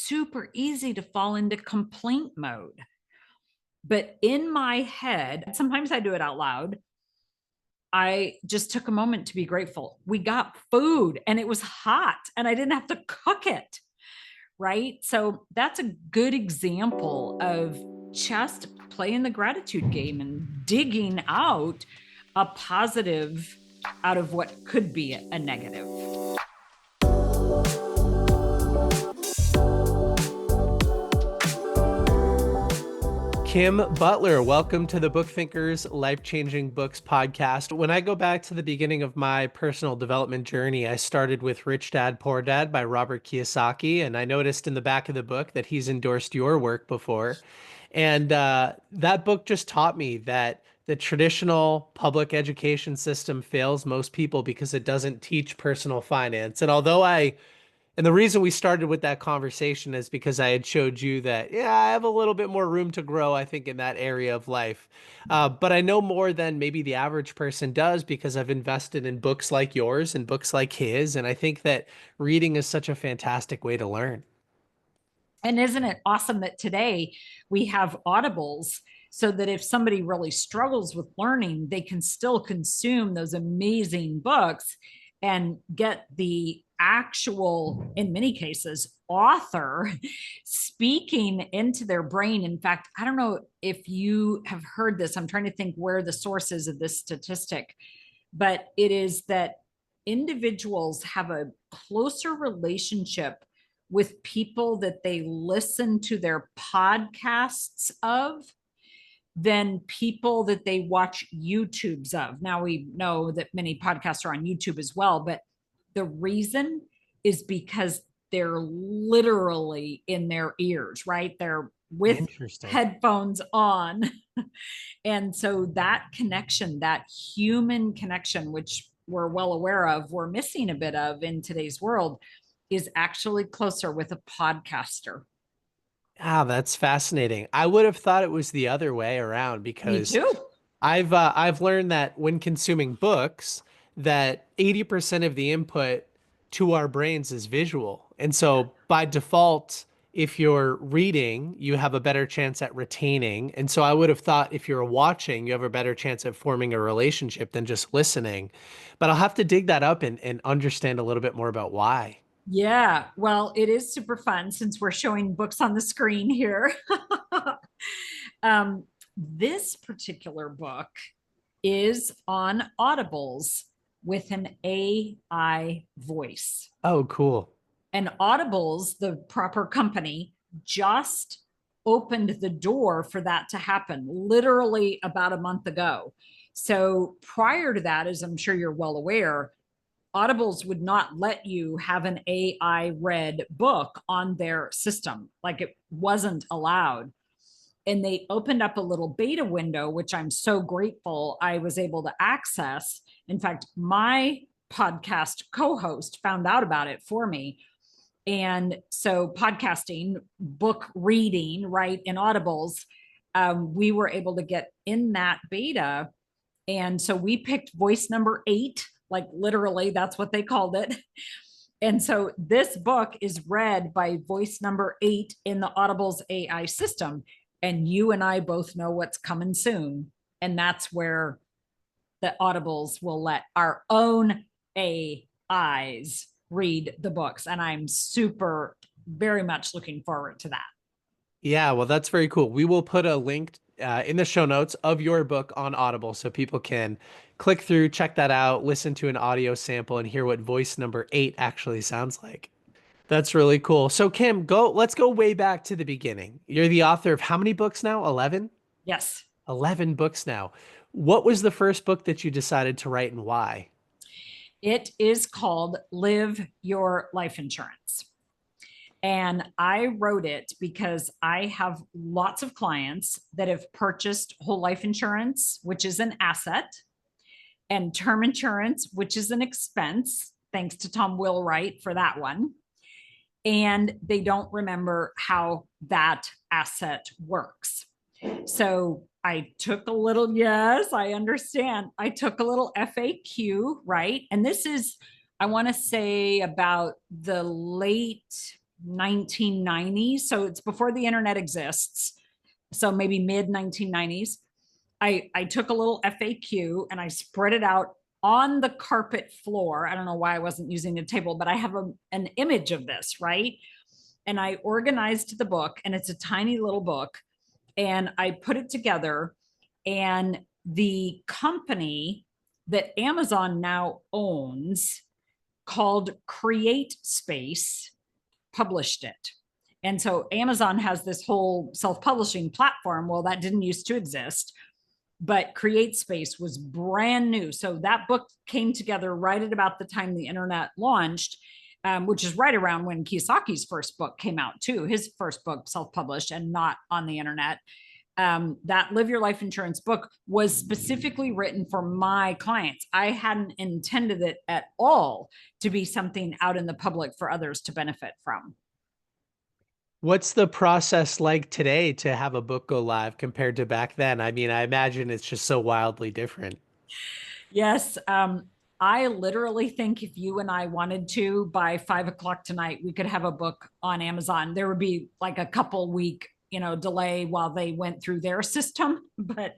super easy to fall into complaint mode. But in my head, sometimes I do it out loud. I just took a moment to be grateful. We got food and it was hot and I didn't have to cook it. Right. So that's a good example of just playing the gratitude game and digging out a positive out of what could be a negative. Kim Butler, welcome to the Book Thinkers Life-Changing Books podcast. When I go back to the beginning of my personal development journey, I started with Rich Dad, Poor Dad by Robert Kiyosaki, and I noticed in the back of the book that he's endorsed your work before. And that book just taught me that the traditional public education system fails most people because it doesn't teach personal finance. And the reason we started with that conversation is because I had showed you that, yeah, I have a little bit more room to grow, I think, in that area of life. But I know more than maybe the average person does because I've invested in books like yours and books like his. And I think that reading is such a fantastic way to learn. And isn't it awesome that today we have audibles so that if somebody really struggles with learning, they can still consume those amazing books and get the actual, in many cases, author speaking into their brain. In fact, I don't know if you have heard this. I'm trying to think where the source is of this statistic, but it is that individuals have a closer relationship with people that they listen to their podcasts of than people that they watch YouTubes of. Now we know that many podcasts are on YouTube as well, but the reason is because they're literally in their ears, right? They're with headphones on. And so that connection, that human connection, which we're well aware of, we're missing a bit of in today's world, is actually closer with a podcaster. Ah, that's fascinating. I would have thought it was the other way around Me because too. I've learned that when consuming books, that 80% of the input to our brains is visual. And so by default, if you're reading, you have a better chance at retaining. And so I would have thought if you're watching, you have a better chance at forming a relationship than just listening. But I'll have to dig that up and understand a little bit more about why. Yeah, well, it is super fun since we're showing books on the screen here. This particular book is on Audibles with an AI voice. Oh, cool. And Audibles, the proper company, just opened the door for that to happen literally about a month ago. So prior to that, as I'm sure you're well aware, Audibles would not let you have an AI read book on their system. Like it wasn't allowed. And they opened up a little beta window, which I'm so grateful I was able to access. In fact, my podcast co-host found out about it for me. And so podcasting, book reading, right, in Audibles, we were able to get in that beta. And so we picked voice number 8, like literally that's what they called it. And so this book is read by voice number 8 in the Audible's AI system. And you and I both know what's coming soon. And that's where the Audibles will let our own AIs read the books. And I'm super, very much looking forward to that. Yeah, well, that's very cool. We will put a link in the show notes of your book on Audible so people can click through, check that out, listen to an audio sample, and hear what voice number 8 actually sounds like. That's really cool. So Kim, let's go way back to the beginning. You're the author of how many books now? 11? Yes. 11 books now. What was the first book that you decided to write and why? It is called Live Your Life Insurance. And I wrote it because I have lots of clients that have purchased whole life insurance, which is an asset, and term insurance, which is an expense. Thanks to Tom Wheelwright for that one. And they don't remember how that asset works. So I took a little, yes, I understand. I took a little FAQ, right? And this is, I want to say about the late 1990s. So it's before the internet exists. So maybe mid 1990s. I took a little FAQ and I spread it out on the carpet floor. I don't know why I wasn't using a table, but I have an image of this, right? And I organized the book, and it's a tiny little book, and I put it together. And the company that Amazon now owns, called Create Space, published it. And so Amazon has this whole self-publishing platform. Well, that didn't used to exist, but Create Space was brand new. So that book came together right at about the time the internet launched, which is right around when Kiyosaki's first book came out too. His first book, self-published and not on the internet. That Live Your Life Insurance book was specifically written for my clients. I hadn't intended it at all to be something out in the public for others to benefit from. What's the process like today to have a book go live compared to back then? I mean, I imagine it's just so wildly different. Yes. I literally think if you and I wanted to, by 5 o'clock tonight, we could have a book on Amazon. There would be like a couple week, delay while they went through their system, but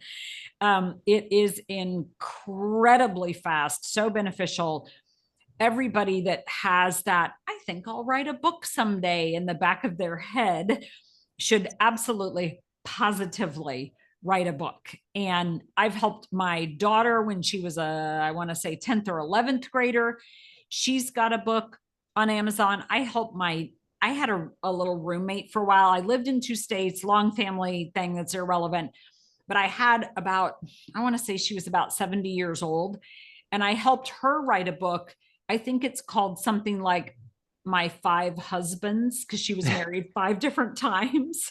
it is incredibly fast, so beneficial. Everybody that has that, I think I'll write a book someday in the back of their head, should absolutely, positively write a book. And I've helped my daughter when she was I want to say 10th or 11th grader. She's got a book on Amazon. I had a little roommate for a while. I lived in 2 states, long family thing that's irrelevant. But I had I want to say she was about 70 years old. And I helped her write a book. I think it's called something like My 5 Husbands, because she was married 5 different times.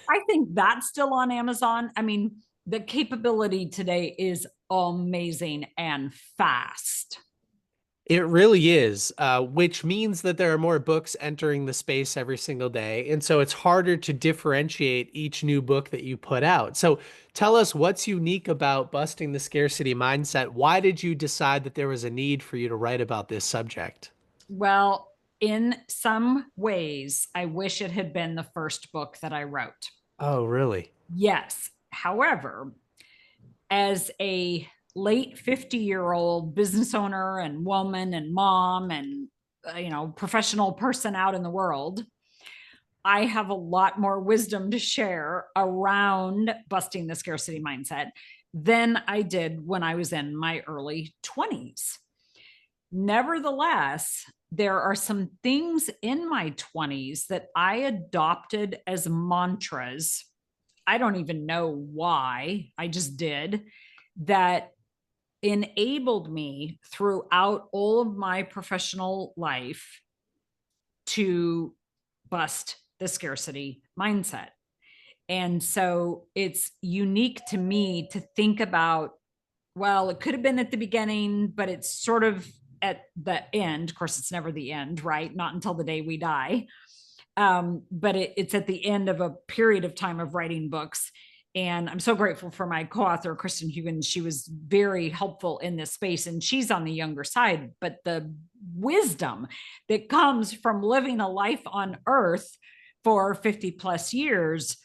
I think that's still on Amazon. I mean, the capability today is amazing and fast. It really is, which means that there are more books entering the space every single day. And so it's harder to differentiate each new book that you put out. So tell us what's unique about Busting the Scarcity Mindset. Why did you decide that there was a need for you to write about this subject? Well, in some ways, I wish it had been the first book that I wrote. Oh, really? Yes. However, as a late 50-year-old business owner and woman and mom and professional person out in the world, I have a lot more wisdom to share around busting the scarcity mindset than I did when I was in my early 20s. Nevertheless, there are some things in my 20s that I adopted as mantras. I don't even know why, I just did, that enabled me throughout all of my professional life to bust the scarcity mindset. And so it's unique to me to think about, well, it could have been at the beginning, but it's sort of at the end. Of course, it's never the end, right? Not until the day we die. But it's at the end of a period of time of writing books. And I'm so grateful for my co-author, Kristen Huggins. She was very helpful in this space, and she's on the younger side. But the wisdom that comes from living a life on earth for 50 plus years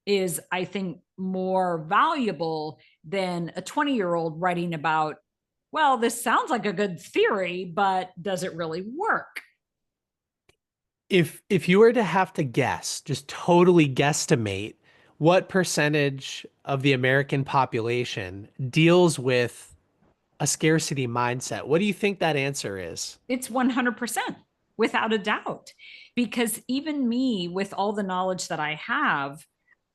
is, I think, more valuable than a 20-year-old writing about, well, this sounds like a good theory, but does it really work? If you were to have to guess, just totally guesstimate, what percentage of the American population deals with a scarcity mindset, what do you think that answer is? It's 100%, without a doubt. Because even me, with all the knowledge that I have,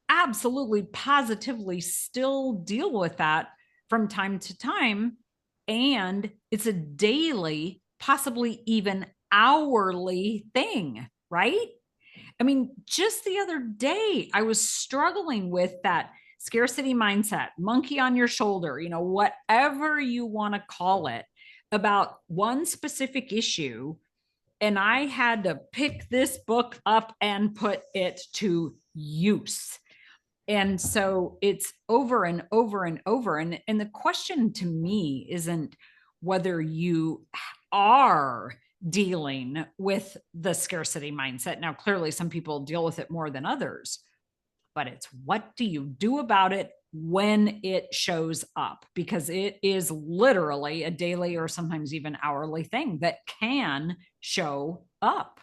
absolutely, positively still deal with that from time to time. And it's a daily, possibly even hourly thing, right? I mean, just the other day, I was struggling with that scarcity mindset, monkey on your shoulder, whatever you want to call it, about one specific issue. And I had to pick this book up and put it to use. And so it's over and over and over. And the question to me isn't whether you are dealing with the scarcity mindset. Now, clearly, some people deal with it more than others, but it's what do you do about it when it shows up? Because it is literally a daily or sometimes even hourly thing that can show up.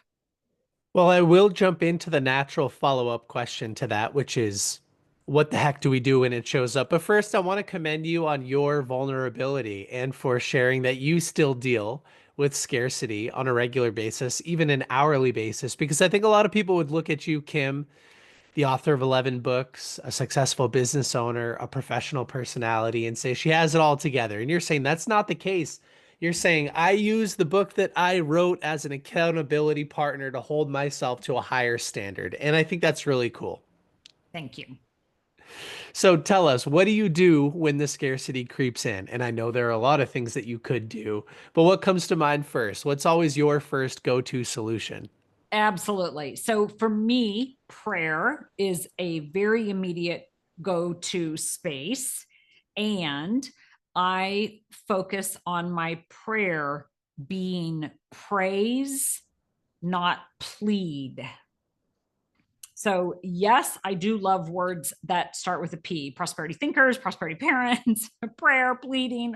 Well, I will jump into the natural follow-up question to that, which is what the heck do we do when it shows up? But first, I want to commend you on your vulnerability and for sharing that you still deal with scarcity on a regular basis, even an hourly basis, because I think a lot of people would look at you, Kim, the author of 11 books, a successful business owner, a professional personality, and say she has it all together. And you're saying that's not the case. You're saying I use the book that I wrote as an accountability partner to hold myself to a higher standard. And I think that's really cool. Thank you. So tell us, what do you do when the scarcity creeps in? And I know there are a lot of things that you could do, but what comes to mind first? What's always your first go-to solution? Absolutely. So for me, prayer is a very immediate go to space. And I focus on my prayer being praise, not plead. So, yes, I do love words that start with a P: prosperity thinkers, prosperity parents, prayer, pleading.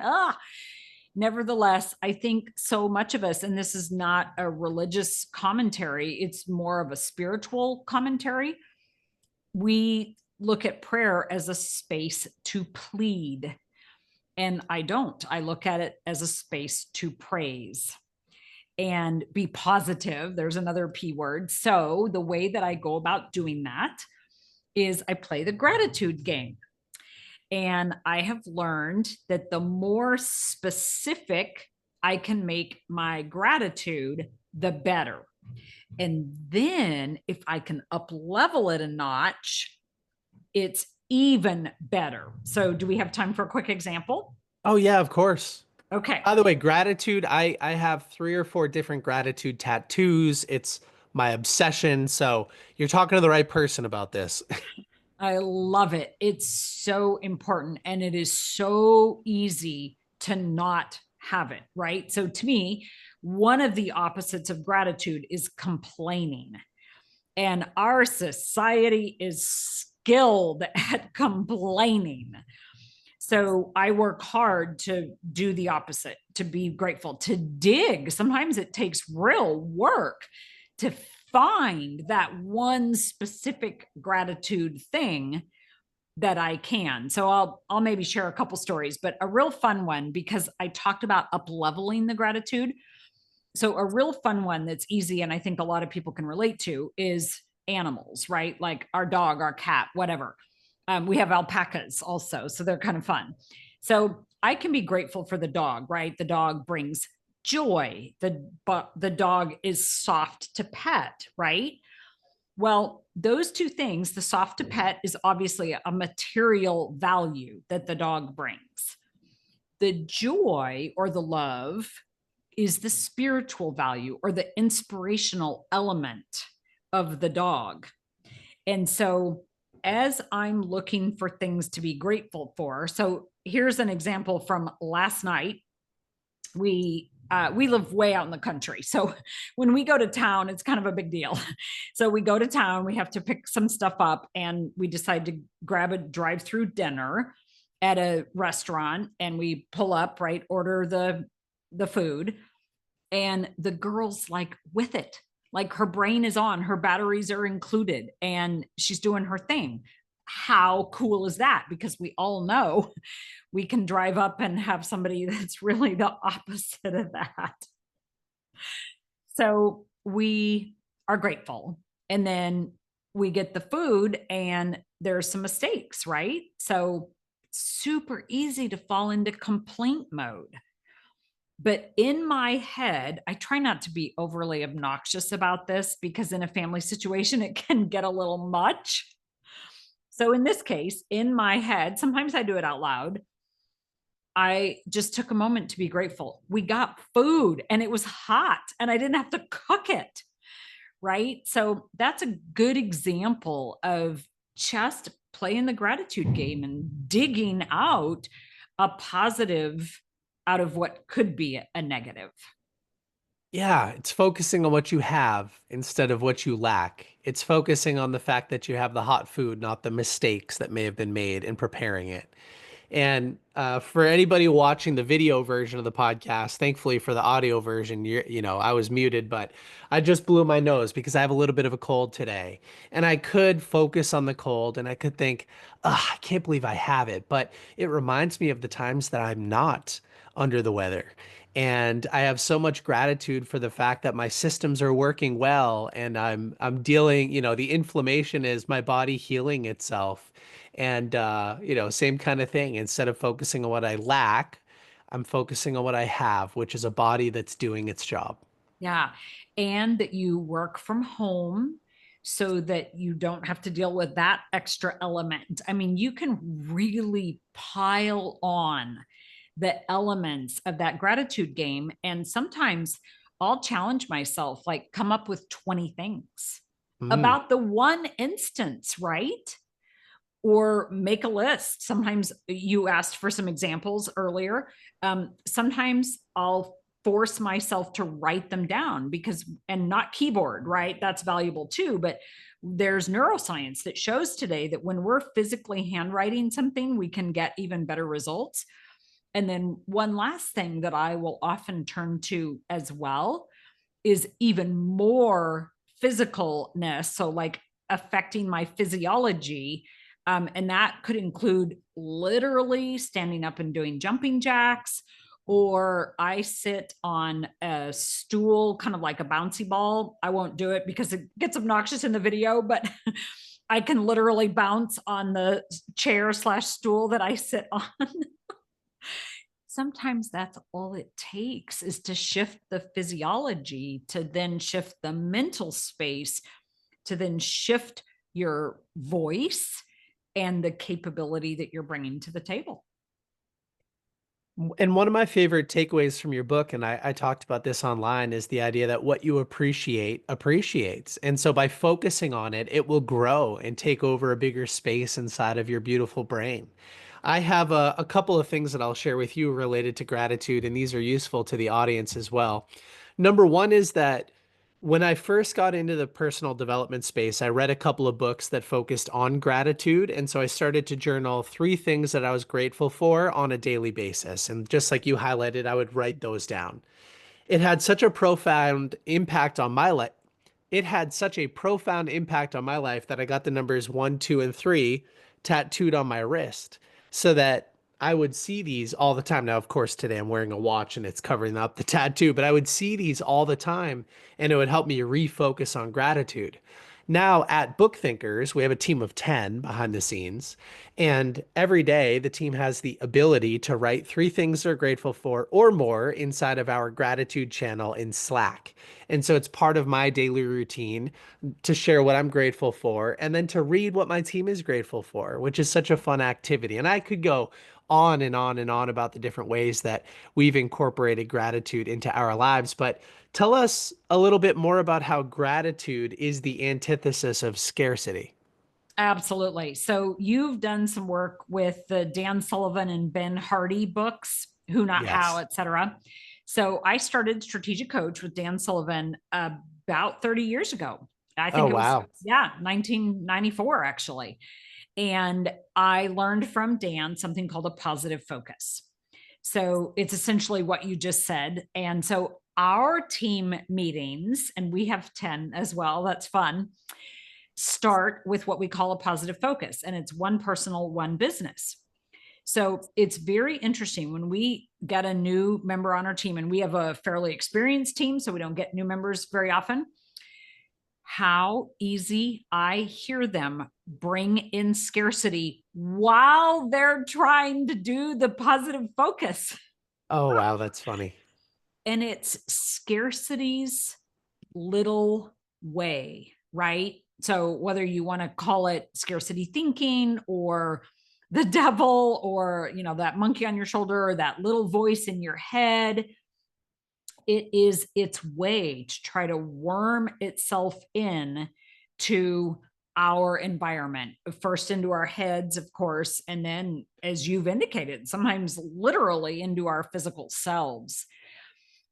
Nevertheless, I think so much of us, and this is not a religious commentary, it's more of a spiritual commentary. We look at prayer as a space to plead. And I don't. I look at it as a space to praise and be positive. There's another P word. So the way that I go about doing that is I play the gratitude game. And I have learned that the more specific I can make my gratitude, the better. And then if I can up level it a notch, it's even better. So do we have time for a quick example? Oh yeah, of course. Okay. By the way, gratitude, I have 3 or 4 different gratitude tattoos. It's my obsession. So you're talking to the right person about this. I love it. It's so important and it is so easy to not have it, right? So to me, one of the opposites of gratitude is complaining. And our society is skilled at complaining. So I work hard to do the opposite, to be grateful, to dig. Sometimes it takes real work to find that one specific gratitude thing that I can. So I'll maybe share a couple stories, but a real fun one, because I talked about up leveling the gratitude. So a real fun one that's easy and I think a lot of people can relate to is animals, right? Like our dog, our cat, whatever. We have alpacas also, so they're kind of fun. So I can be grateful for the dog, right? The dog brings joy. The dog is soft to pet, right? Well, those two things, the soft to pet is obviously a material value that the dog brings. The joy or the love is the spiritual value or the inspirational element of the dog. And so as I'm looking for things to be grateful for, so here's an example from last night. We live way out in the country. So when we go to town, it's kind of a big deal. So we go to town, we have to pick some stuff up, and we decide to grab a drive-through dinner at a restaurant, and we pull up, right, order the food, and the girl's like with it. Like her brain is on, her batteries are included, and she's doing her thing. How cool is that? Because we all know we can drive up and have somebody that's really the opposite of that. So we are grateful. And then we get the food and there's some mistakes, right? So super easy to fall into complaint mode. But in my head, I try not to be overly obnoxious about this because in a family situation, it can get a little much. So in this case, in my head, sometimes I do it out loud. I just took a moment to be grateful. We got food and it was hot and I didn't have to cook it. Right. So that's a good example of just playing the gratitude game and digging out a positive out of what could be a negative. Yeah, it's focusing on what you have instead of what you lack. It's focusing on the fact that you have the hot food, not the mistakes that may have been made in preparing it. And for anybody watching the video version of the podcast, thankfully for the audio version, I was muted, but I just blew my nose because I have a little bit of a cold today. And I could focus on the cold and I could think, ugh, I can't believe I have it. But it reminds me of the times that I'm not under the weather. And I have so much gratitude for the fact that my systems are working well and I'm dealing, the inflammation is my body healing itself. And same kind of thing. Instead of focusing on what I lack, I'm focusing on what I have, which is a body that's doing its job. Yeah. And that you work from home so that you don't have to deal with that extra element. I mean, you can really pile on the elements of that gratitude game. And sometimes I'll challenge myself, like come up with 20 things Mm. about the one instance, right? Or make a list. Sometimes you asked for some examples earlier. Sometimes I'll force myself to write them down because, and not keyboard, right? That's valuable too. But there's neuroscience that shows today that when we're physically handwriting something, we can get even better results. And then one last thing that I will often turn to as well is even more physicalness. So, like affecting my physiology. And that could include literally standing up and doing jumping jacks, or I sit on a stool, kind of like a bouncy ball. I won't do it because it gets obnoxious in the video, but I can literally bounce on the chair slash stool that I sit on. Sometimes that's all it takes is to shift the physiology, to then shift the mental space, to then shift your voice and the capability that you're bringing to the table. And one of my favorite takeaways from your book, and I talked about this online, is the idea that what you appreciate appreciates. And so by focusing on it, it will grow and take over a bigger space inside of your beautiful brain. I have a couple of things that I'll share with you related to gratitude, and these are useful to the audience as well. Number one is that when I first got into the personal development space, I read a couple of books that focused on gratitude. And so I started to journal 3 things that I was grateful for on a daily basis. And just like you highlighted, I would write those down. It had such a profound impact on my life. It had such a profound impact on my life that I got the numbers 1, 2, and 3 tattooed on my wrist so that I would see these all the time. Now, of course, today I'm wearing a watch and it's covering up the tattoo, but I would see these all the time and it would help me refocus on gratitude. Now at Book Thinkers, we have a team of 10 behind the scenes, and every day the team has the ability to write 3 things they're grateful for or more inside of our gratitude channel in Slack. And so it's part of my daily routine to share what I'm grateful for and then to read what my team is grateful for, which is such a fun activity. And I could go on and on and on about the different ways that we've incorporated gratitude into our lives. But tell us a little bit more about how gratitude is the antithesis of scarcity. Absolutely. So you've done some work with the Dan Sullivan and Ben Hardy books, Who Not How, Yes. etc. So I started Strategic Coach with Dan Sullivan about 30 years ago. I Oh, think it was, wow. yeah, 1994 actually. And I learned from Dan something called a positive focus. So it's essentially what you just said. And so our team meetings, and we have 10 as well, that's fun, start with what we call a positive focus. And it's one personal, one business. So it's very interesting when we get a new member on our team, and we have a fairly experienced team, so we don't get new members very often, how easy I hear them bring in scarcity while they're trying to do the positive focus. Oh, wow. That's funny. And it's scarcity's little way, right? So whether you want to call it scarcity thinking or the devil or, that monkey on your shoulder or that little voice in your head, it is its way to try to worm itself in to our environment, first into our heads, of course, and then, as you've indicated, sometimes literally into our physical selves.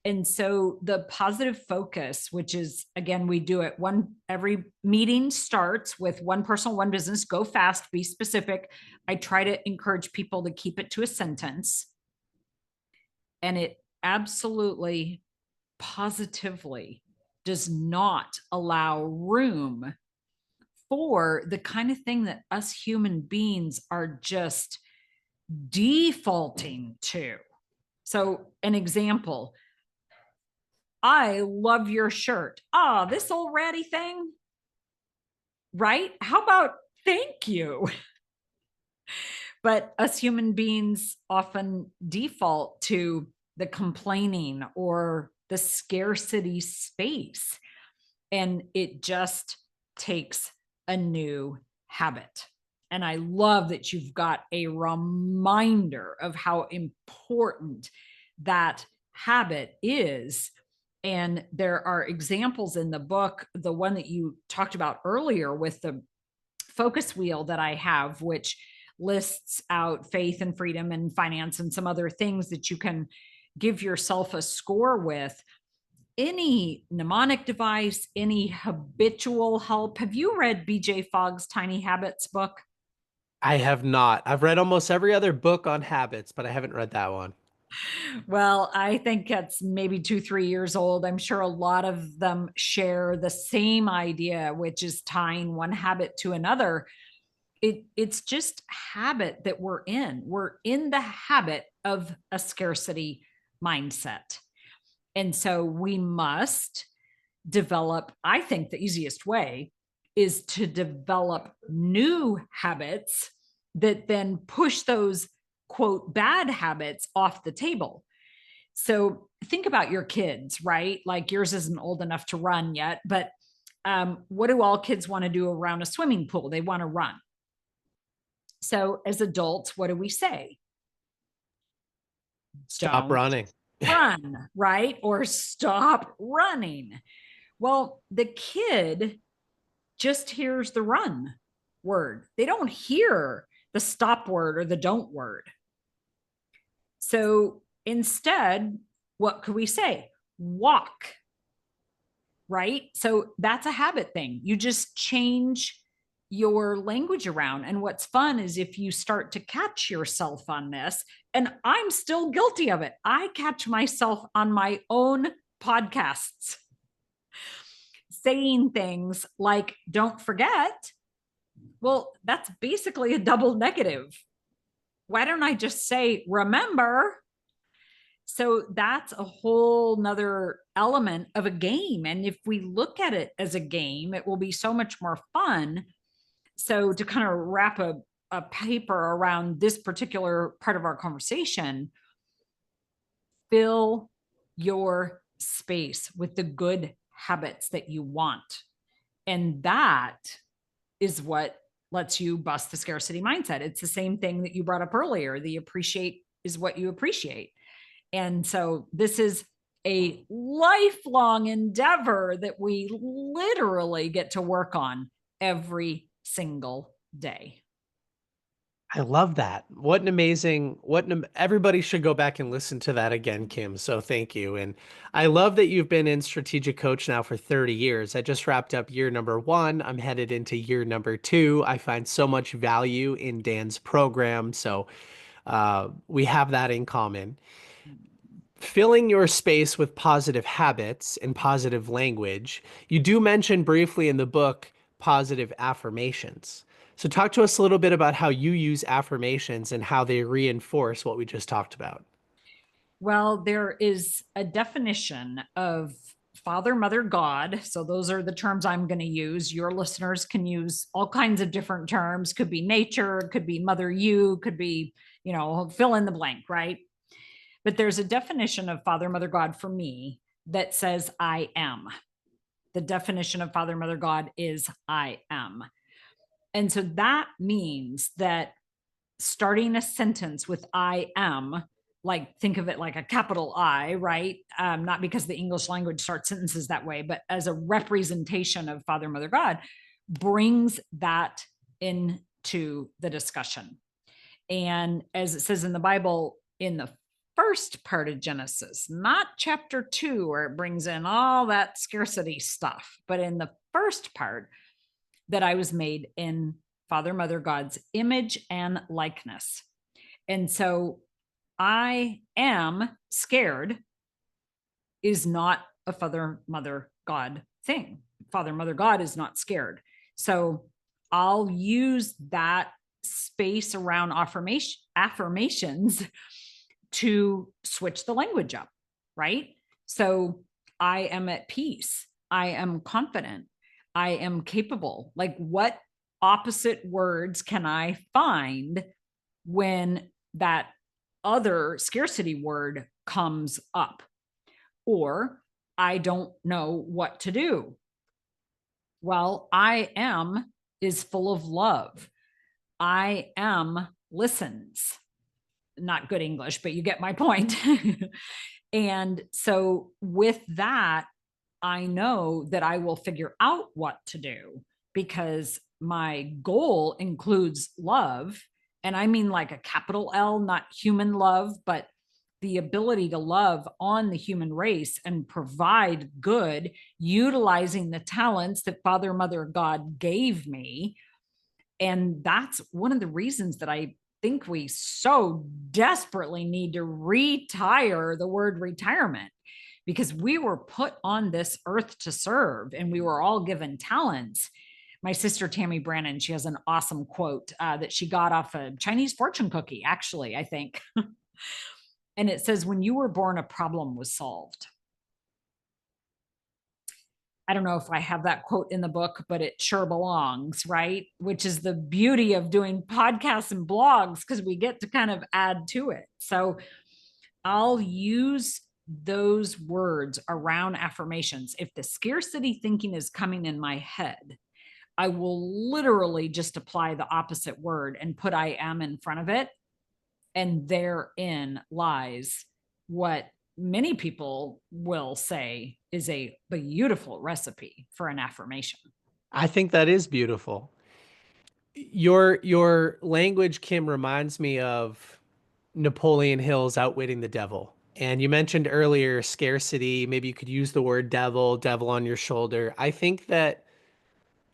And so the positive focus, which is, again, we do it every meeting starts with one personal, one business, go fast, be specific. I try to encourage people to keep it to a sentence. And it absolutely, positively does not allow room for the kind of thing that us human beings are just defaulting to. So, an example, I love your shirt. Ah, this old ratty thing, right? How about thank you? But us human beings often default to the complaining or the scarcity space. And it just takes a new habit. And I love that you've got a reminder of how important that habit is. And there are examples in the book, the one that you talked about earlier with the focus wheel that I have, which lists out faith and freedom and finance and some other things that you can give yourself a score with. Any mnemonic device, any habitual help. Have you read BJ Fogg's Tiny Habits book? I have not. I've read almost every other book on habits, but I haven't read that one. Well, I think it's maybe 2, 3 years old. I'm sure a lot of them share the same idea, which is tying one habit to another. It's just habit that we're in. We're in the habit of a scarcity mindset. And so we must develop, I think the easiest way is to develop new habits that then push those quote bad habits off the table. So think about your kids, right? Like yours isn't old enough to run yet, but what do all kids want to do around a swimming pool? They want to run. So as adults, what do we say? Stop Don't running. run, right? Or stop running. Well, the kid just hears the run word. They don't hear the stop word or the don't word. So instead, what could we say? Walk, right? So that's a habit thing. You just change your language around. And what's fun is if you start to catch yourself on this, and I'm still guilty of it, I catch myself on my own podcasts saying things like, don't forget. Well, that's basically a double negative. Why don't I just say, remember? So that's a whole nother element of a game. And if we look at it as a game, it will be so much more fun. So to kind of wrap a paper around this particular part of our conversation, fill your space with the good habits that you want. And that is what lets you bust the scarcity mindset. It's the same thing that you brought up earlier. The appreciate is what you appreciate. And so this is a lifelong endeavor that we literally get to work on every single day. I love that. Everybody should go back and listen to that again, Kim. So thank you. And I love that you've been in strategic coach now for 30 years. I just wrapped up year number 1. I'm headed into year number 2. I find so much value in Dan's program. So we have that in common. Filling your space with positive habits and positive language. You do mention briefly in the book positive affirmations. So talk to us a little bit about how you use affirmations and how they reinforce what we just talked about. Well, there is a definition of Father, Mother, God. So those are the terms I'm going to use. Your listeners can use all kinds of different terms. Could be nature, could be Mother You, could be, fill in the blank, right? But there's a definition of Father, Mother, God for me that says I am. The definition of Father, Mother, God is I am. And so that means that starting a sentence with I am, like think of it like a capital I, right? Not because the English language starts sentences that way, but as a representation of Father, Mother, God, brings that into the discussion. And as it says in the Bible, in the first part of Genesis, not chapter 2, where it brings in all that scarcity stuff, but in the first part, that I was made in Father, Mother, God's image and likeness. And so I am scared is not a Father, Mother, God thing. Father, Mother, God is not scared. So I'll use that space around affirmations to switch the language up, right? So I am at peace. I am confident. I am capable. Like, what opposite words can I find when that other scarcity word comes up? Or I don't know what to do. Well, I am is full of love. I am listens. Not good English, but you get my point. And so with that, I know that I will figure out what to do, because my goal includes love. And I mean like a capital L, not human love, but the ability to love on the human race and provide good, utilizing the talents that Father, Mother, God gave me. And that's one of the reasons that I think we so desperately need to retire the word retirement, because we were put on this earth to serve and we were all given talents. My sister Tammy Brannon, she has an awesome quote that she got off a Chinese fortune cookie, actually, I think. And it says, when you were born, a problem was solved. I don't know if I have that quote in the book, but it sure belongs, right? Which is the beauty of doing podcasts and blogs, because we get to kind of add to it. So I'll use those words around affirmations. If the scarcity thinking is coming in my head, I will literally just apply the opposite word and put I am in front of it. And therein lies what many people will say is a beautiful recipe for an affirmation. I think that is beautiful. Your language, Kim, reminds me of Napoleon Hill's Outwitting the Devil. And you mentioned earlier scarcity. Maybe you could use the word devil, devil on your shoulder. I think that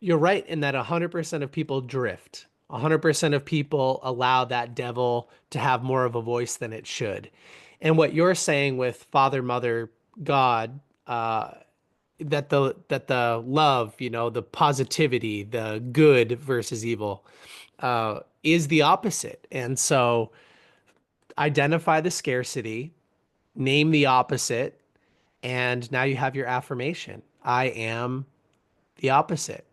you're right in that 100% of people drift. 100% of people allow that devil to have more of a voice than it should. And what you're saying with Father, Mother, God, that the love, the positivity, the good versus evil, is the opposite. And so identify the scarcity, name the opposite, and now you have your affirmation. I am the opposite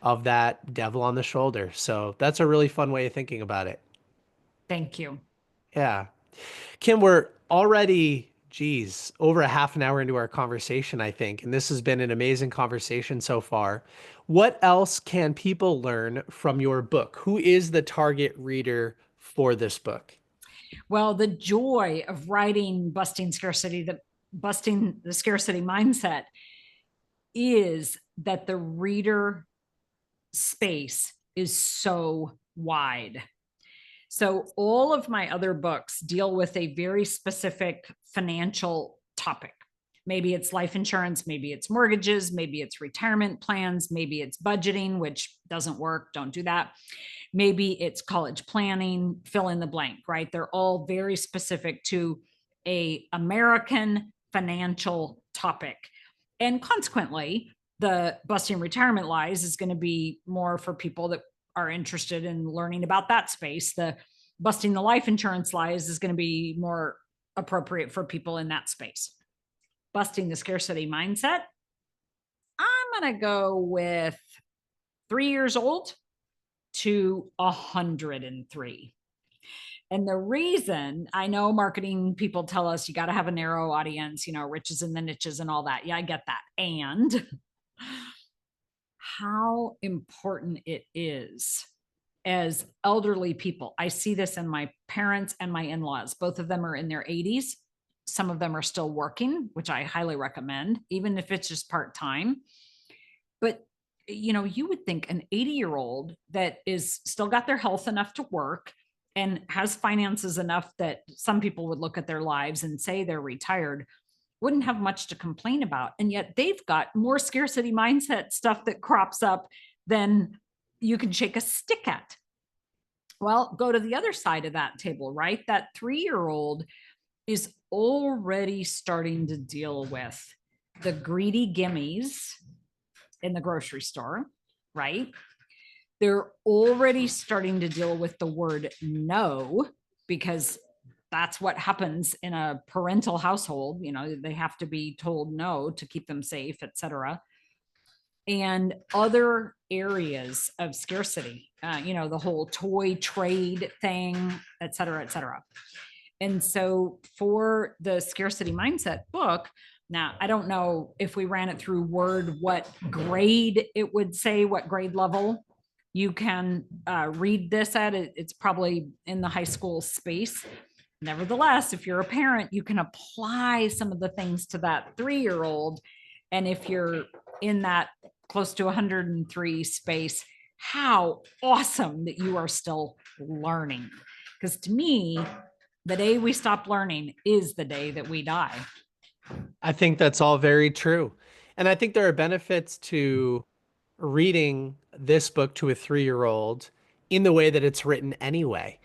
of that devil on the shoulder. So that's a really fun way of thinking about it. Thank you. Yeah. Kim, we're already, geez, over a half an hour into our conversation, I think. And this has been an amazing conversation so far. What else can people learn from your book? Who is the target reader for this book? Well, the joy of writing Busting the Scarcity Mindset is that the reader space is so wide. So all of my other books deal with a very specific financial topic. Maybe it's life insurance, maybe it's mortgages, maybe it's retirement plans, maybe it's budgeting, which doesn't work. Don't do that. Maybe it's college planning, fill in the blank, right? They're all very specific to a American financial topic. And consequently, the Busting Retirement Lies is going to be more for people that are interested in learning about that space. The Busting the Life Insurance Lies is going to be more appropriate for people in that space. Busting the Scarcity Mindset, I'm going to go with 3 years old to 103. And the reason, I know marketing people tell us you got to have a narrow audience, riches in the niches and all that. Yeah, I get that. And how important it is as elderly people. I see this in my parents and my in-laws. Both of them are in their 80s. Some of them are still working, which I highly recommend, even if it's just part-time. But you would think an 80-year-old that is still got their health enough to work and has finances enough that some people would look at their lives and say they're retired, wouldn't have much to complain about. And yet they've got more scarcity mindset stuff that crops up than you can shake a stick at. Well, go to the other side of that table, right? That 3-year-old is already starting to deal with the greedy gimmies in the grocery store, right? They're already starting to deal with the word no, because that's what happens in a parental household. They have to be told no to keep them safe, etc. And other areas of scarcity, the whole toy trade thing, etc., etc. And so for the scarcity mindset book, now I don't know if we ran it through Word, what grade it would say, what grade level you can read this at. It's probably in the high school space. Nevertheless, if you're a parent, you can apply some of the things to that 3-year-old. And if you're in that close to 103 space, how awesome that you are still learning. Because to me, the day we stop learning is the day that we die. I think that's all very true. And I think there are benefits to reading this book to a 3-year-old in the way that it's written anyway.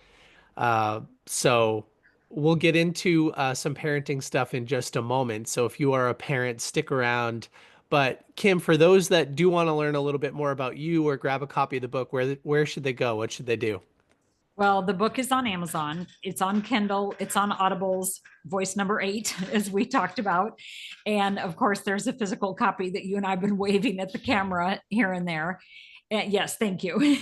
So we'll get into some parenting stuff in just a moment. So if you are a parent, stick around. But Kim, for those that do want to learn a little bit more about you or grab a copy of the book, where should they go? What should they do? Well, the book is on Amazon. It's on Kindle. It's on Audible's voice number 8, as we talked about. And of course, there's a physical copy that you and I have been waving at the camera here and there. And yes, thank you.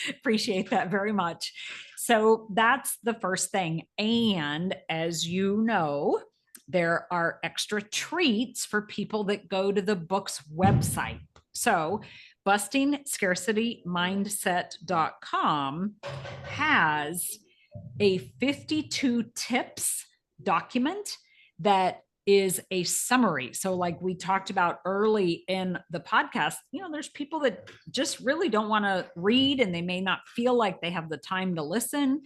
Appreciate that very much. So that's the first thing. And as you know, there are extra treats for people that go to the book's website. So bustingscarcitymindset.com has a 52 tips document that is a summary. So like we talked about early in the podcast, there's people that just really don't want to read and they may not feel like they have the time to listen.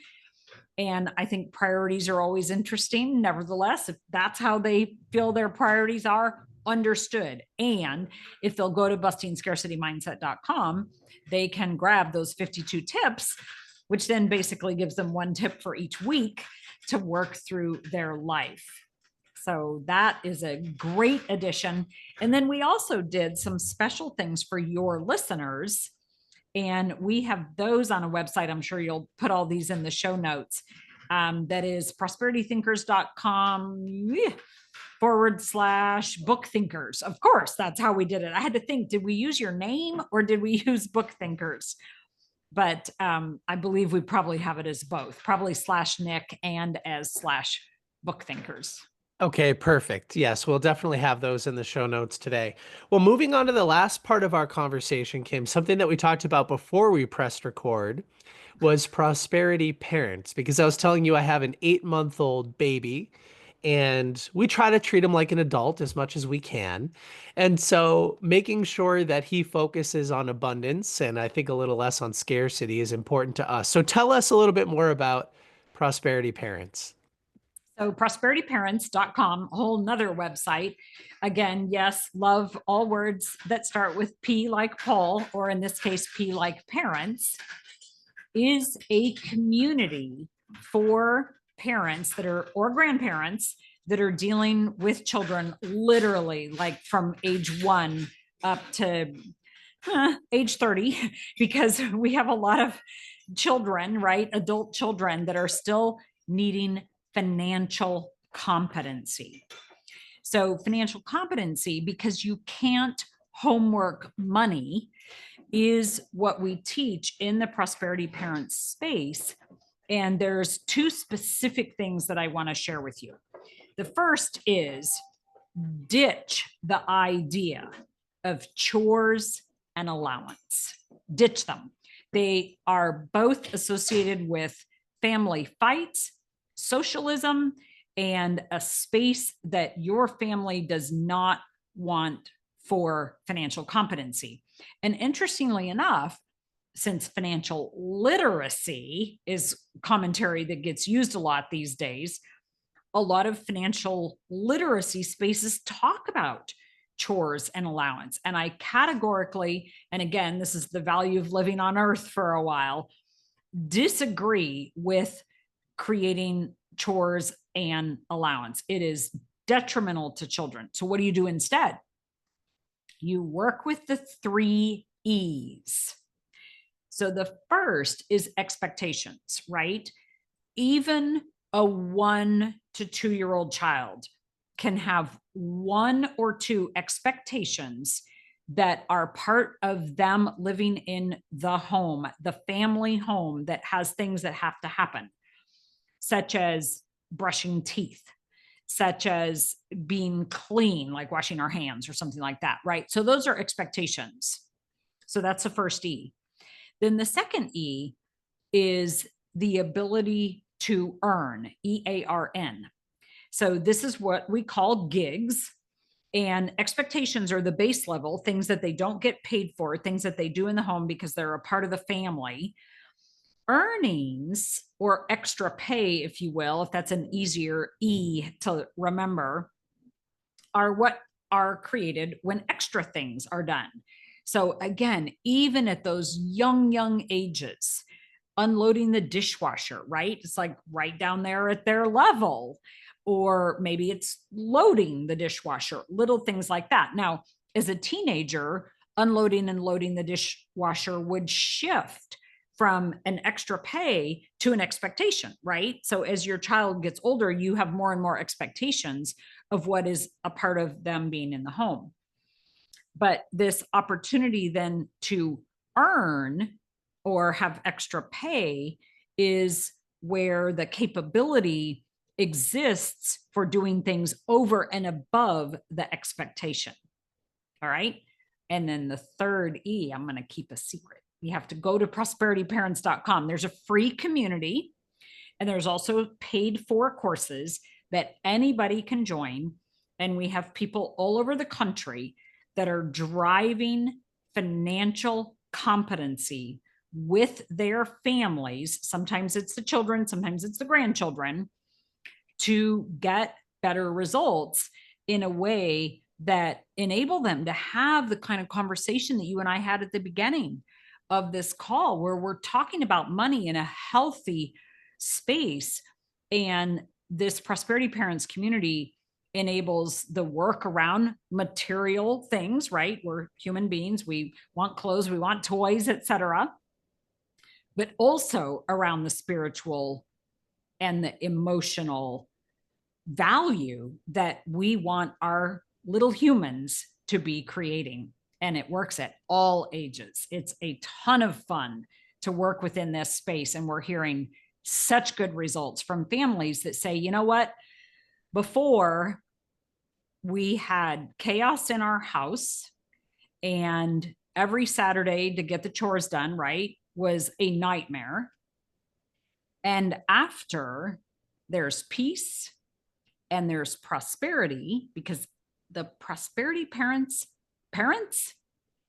And I think priorities are always interesting. Nevertheless, if that's how they feel their priorities are, understood. And if they'll go to bustingscarcitymindset.com, they can grab those 52 tips, which then basically gives them one tip for each week to work through their life. So that is a great addition. And then we also did some special things for your listeners. And we have those on a website. I'm sure you'll put all these in the show notes. That is prosperitythinkers.com/book thinkers. Of course, that's how we did it. I had to think, did we use your name or did we use book thinkers? But I believe we probably have it as both, probably /Nick and as /book thinkers. Okay, perfect. Yes, we'll definitely have those in the show notes today. Well, moving on to the last part of our conversation, Kim, something that we talked about before we pressed record was prosperity parents, because I was telling you I have an 8-month-old baby and we try to treat him like an adult as much as we can. And so making sure that he focuses on abundance and I think a little less on scarcity is important to us. So tell us a little bit more about prosperity parents. So prosperityparents.com, a whole nother website. Again, yes, love all words that start with P like Paul, or in this case, P like parents, is a community for parents that are, or grandparents that are dealing with children literally like from age 1 up to age 30, because we have a lot of children, right? Adult children that are still needing financial competency. So financial competency, because you can't homework money, is what we teach in the prosperity parents space. And there's 2 specific things that I want to share with you. The first is ditch the idea of chores and allowance. Ditch them. They are both associated with family fights, socialism, and a space that your family does not want for financial competency. And interestingly enough, since financial literacy is commentary that gets used a lot these days, a lot of financial literacy spaces talk about chores and allowance. And I categorically, and again, this is the value of living on earth for a while, disagree with creating chores and allowance. It is detrimental to children. So what do you do instead? You work with the 3 E's. So the first is expectations, right? Even a 1 to 2-year-old child can have 1 or 2 expectations that are part of them living in the home, the family home that has things that have to happen, such as brushing teeth, such as being clean, like washing our hands or something like that, right? So those are expectations. So that's the first E. Then the second E is the ability to earn, EARN. So this is what we call gigs. And expectations are the base level, things that they don't get paid for, things that they do in the home because they're a part of the family. Earnings, or extra pay, if you will, if that's an easier E to remember, are what are created when extra things are done. So again, even at those young ages, unloading the dishwasher, right? It's like right down there at their level. Or maybe it's loading the dishwasher, little things like that. Now, as a teenager, unloading and loading the dishwasher would shift from an extra pay to an expectation, right? So as your child gets older, you have more and more expectations of what is a part of them being in the home. But this opportunity then to earn or have extra pay is where the capability exists for doing things over and above the expectation. All right. And then the third E, I'm going to keep a secret. You have to go to prosperityparents.com. There's a free community, and there's also paid for courses that anybody can join. And we have people all over the country that are driving financial competency with their families. Sometimes it's the children, sometimes it's the grandchildren, to get better results in a way that enable them to have the kind of conversation that you and I had at the beginning of this call, where we're talking about money in a healthy space. And this Prosperity Parents community enables the work around material things, right? We're human beings. We want clothes, we want toys, etc. But also around the spiritual and the emotional value that we want our little humans to be creating. And it works at all ages. It's a ton of fun to work within this space. And we're hearing such good results from families that say, you know what? Before, we had chaos in our house, and every Saturday to get the chores done, right, was a nightmare. And after, there's peace and there's prosperity, because the prosperity parents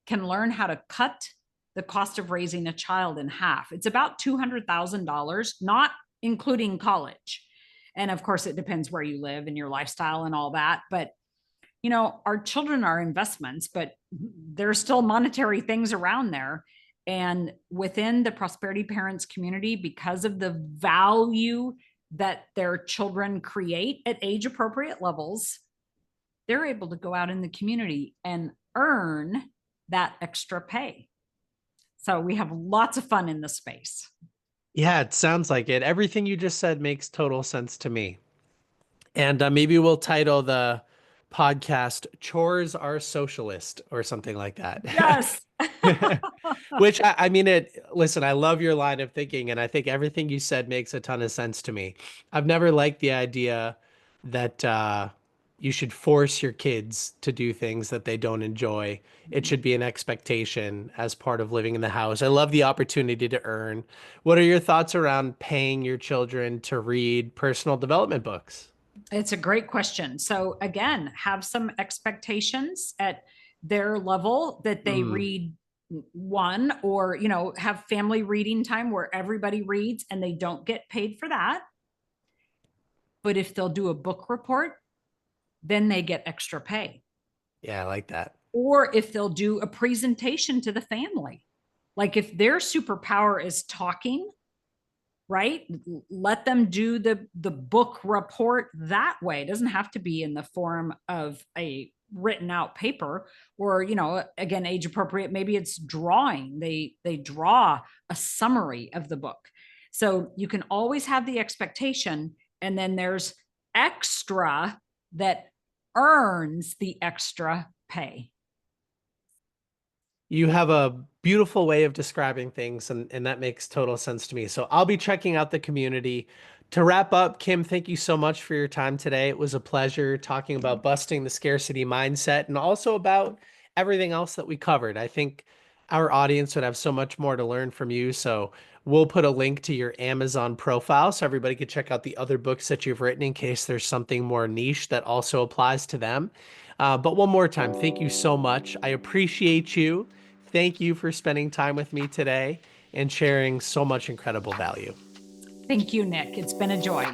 can learn how to cut the cost of raising a child in half. It's about $200,000, not including college. And of course, it depends where you live and your lifestyle and all that. But, you know, our children are investments, but there's still monetary things around there. And within the Prosperity Parents community, because of the value that their children create at age appropriate levels, they're able to go out in the community and earn that extra pay. So we have lots of fun in this space. Yeah, it sounds like it. Everything you just said makes total sense to me. And maybe we'll title the podcast "Chores Are Socialist" or something like that. Yes. Which I mean, listen, I love your line of thinking, and I think everything you said makes a ton of sense to me. I've never liked the idea that you should force your kids to do things that they don't enjoy. It should be an expectation as part of living in the house. I love the opportunity to earn. What are your thoughts around paying your children to read personal development books? It's a great question. So again, have some expectations at their level that they read one, or, have family reading time where everybody reads and they don't get paid for that. But if they'll do a book report, then they get extra pay. Yeah, I like that. Or if they'll do a presentation to the family. Like if their superpower is talking, right? Let them do the book report that way. It doesn't have to be in the form of a written out paper, or, again, age appropriate. Maybe it's drawing. They draw a summary of the book. So you can always have the expectation, and then there's extra that earns the extra pay. You have a beautiful way of describing things, and that makes total sense to me. So I'll be checking out the community. To wrap up, Kim, thank you so much for your time today. It was a pleasure talking about busting the scarcity mindset and also about everything else that we covered. I think our audience would have so much more to learn from you. So we'll put a link to your Amazon profile so everybody could check out the other books that you've written in case there's something more niche that also applies to them. But one more time, thank you so much. I appreciate you. Thank you for spending time with me today and sharing so much incredible value. Thank you, Nick. It's been a joy.